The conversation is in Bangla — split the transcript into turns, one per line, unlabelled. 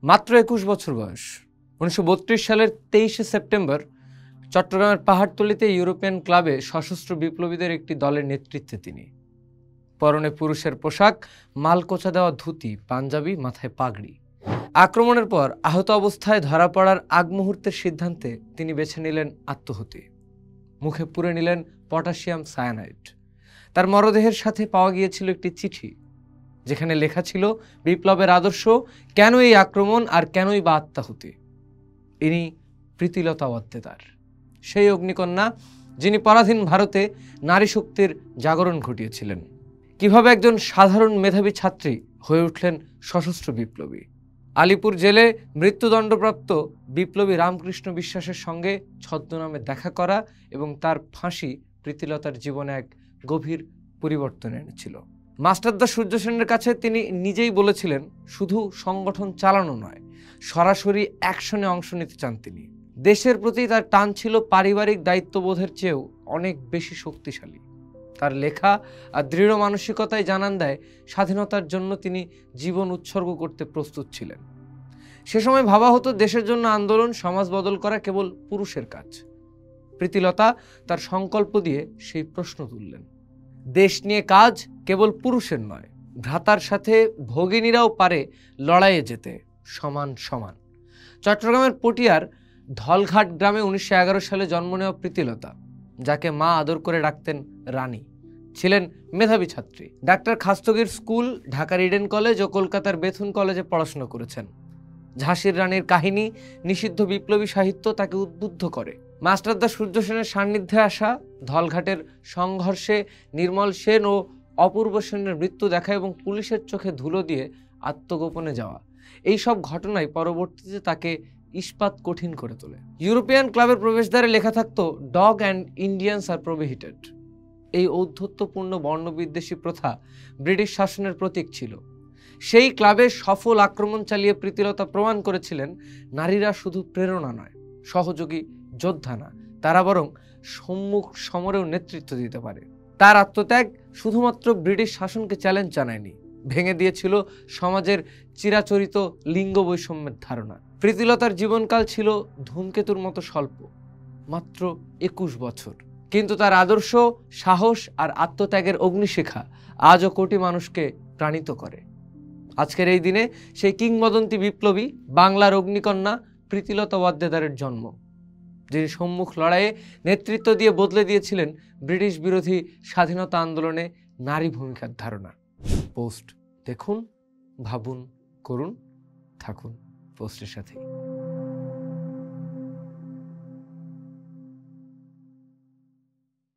মাত্র ২১ বছর বয়স। ১৯৩২ সালের ২৩শে সেপ্টেম্বর চট্টগ্রামের পাহাড়তলীতে ইউরোপিয়ান ক্লাবে সশস্ত্র বিপ্লবীদের একটি দলের নেতৃত্বে তিনি। পরনে পুরুষের পোশাক, মালকোচা দেওয়া ধুতি, পাঞ্জাবি, মাথায় পাগড়ি। আক্রমণের পর আহত অবস্থায় ধরা পড়ার আগ মুহূর্তের সিদ্ধান্তে তিনি বেছে নিলেন আত্মহত্যা। মুখে পুরে নিলেন পটাশিয়াম সায়ানাইড। তার মরদেহের সাথে পাওয়া গিয়েছিল একটি চিঠি, যেখানে লেখা ছিল বিপ্লবের আদর্শ, কেন এই আক্রমণ আর কেনই বা আত্মাহুতি। ইনি প্রীতিলতা ওয়াদ্দেদার, সেই অগ্নিকন্যা যিনি পরাধীন ভারতে নারী শক্তির জাগরণ ঘটিয়েছিলেন। কিভাবে একজন সাধারণ মেধাবী ছাত্রী হয়ে উঠলেন সশস্ত্র বিপ্লবী। আলিপুর জেলে মৃত্যুদণ্ডপ্রাপ্ত বিপ্লবী রামকৃষ্ণ বিশ্বাসের সঙ্গে ছদ্মনামে দেখা করা এবং তার ফাঁসি প্রীতিলতার জীবনে এক গভীর পরিবর্তন এনেছিল। মাস্টারদা সূর্য সেনের কাছে তিনি নিজেই বলেছিলেন, শুধু সংগঠন চালানো নয়, সরাসরি অ্যাকশনে অংশ নিতে চান তিনি। দেশের প্রতি তার টান ছিল পারিবারিক দায়িত্ববোধের চেয়েও অনেক বেশি শক্তিশালী। তার লেখা আর দৃঢ় মানসিকতায় জানান দেয় স্বাধীনতার জন্য তিনি জীবন উৎসর্গ করতে প্রস্তুত ছিলেন। সে সময় ভাবা হতো দেশের জন্য আন্দোলন, সমাজ বদল করা কেবল পুরুষের কাজ। প্রীতিলতা তার সংকল্প দিয়ে সেই প্রশ্ন তুললেন। দেশ নিয়ে কাজ কেবল পুরুষের নয়, ভ্রাতার সাথে ভগিনীরাও পারে লড়াইয়ে যেতে সমান সমান। চট্টগ্রামের পটিয়ার ধলঘাট গ্রামে ১৯১১ সালে জন্ম নেওয়া প্রীতিলতা, যাকে মা আদর করে ডাকতেন রানী, ছিলেন মেধাবী ছাত্রী। ডাক্তার খাস্তগীর স্কুল, ঢাকার ইডেন কলেজ ও কলকাতার বেথুন কলেজে পড়াশোনা করেছেন। ঝাঁসির রানীর কাহিনী, নিষিদ্ধ বিপ্লবী সাহিত্য তাকে উদ্বুদ্ধ করে। মাস্টারদা সূর্য সেনের সান্নিধ্যে আসা, ধলঘাটের সংঘর্ষে নির্মল সেন ও অপূর্ব সেনের মৃত্যু দেখা এবং পুলিশের চোখে ধুলো দিয়ে আত্মগোপনে যাওয়া, এই সব ঘটনায় পরবর্তীতে তাকে ইস্পাত কঠিন করে তোলে। ইউরোপিয়ান ক্লাবের প্রবেশদ্বারে লেখা থাকতো, dog and Indians are prohibited. এই ঔদ্ধত্যপূর্ণ বর্ণবিদ্বেষী প্রথা ব্রিটিশ শাসনের প্রতীক ছিল। সেই ক্লাবে সফল আক্রমণ চালিয়ে প্রীতিলতা প্রমাণ করেছিলেন, নারীরা শুধু প্রেরণা নয়, সহযোগী যোদ্ধা না, তারা বরং সম্মুখ সমরেও নেতৃত্ব দিতে পারে। তার আত্মত্যাগ শুধুমাত্র ব্রিটিশ শাসনকে চ্যালেঞ্জ জানায়নি, ভেঙে দিয়েছিল সমাজের চিরাচরিত লিঙ্গ বৈষম্যের ধারণা। প্রীতিলতার জীবনকাল ছিল ধূমকেতুর মতো স্বল্প, মাত্র ২১ বছর, কিন্তু তার আদর্শ, সাহস আর আত্মত্যাগের অগ্নিশিখা আজও কোটি মানুষকে প্রাণিত করে। আজকের এই দিনে সেই কিংবদন্তি বিপ্লবী, বাংলার অগ্নিকন্যা প্রীতিলতা ওয়াদ্দেদারের জন্ম, যিনি সম্মুখ লড়াইয়ে নেতৃত্ব দিয়ে বদলে দিয়েছিলেন ব্রিটিশ বিরোধী স্বাধীনতা আন্দোলনে নারী ভূমিকার ধারণা। পোস্ট দেখুন, ভাবুন, করুন, থাকুন পোস্টের সাথেই।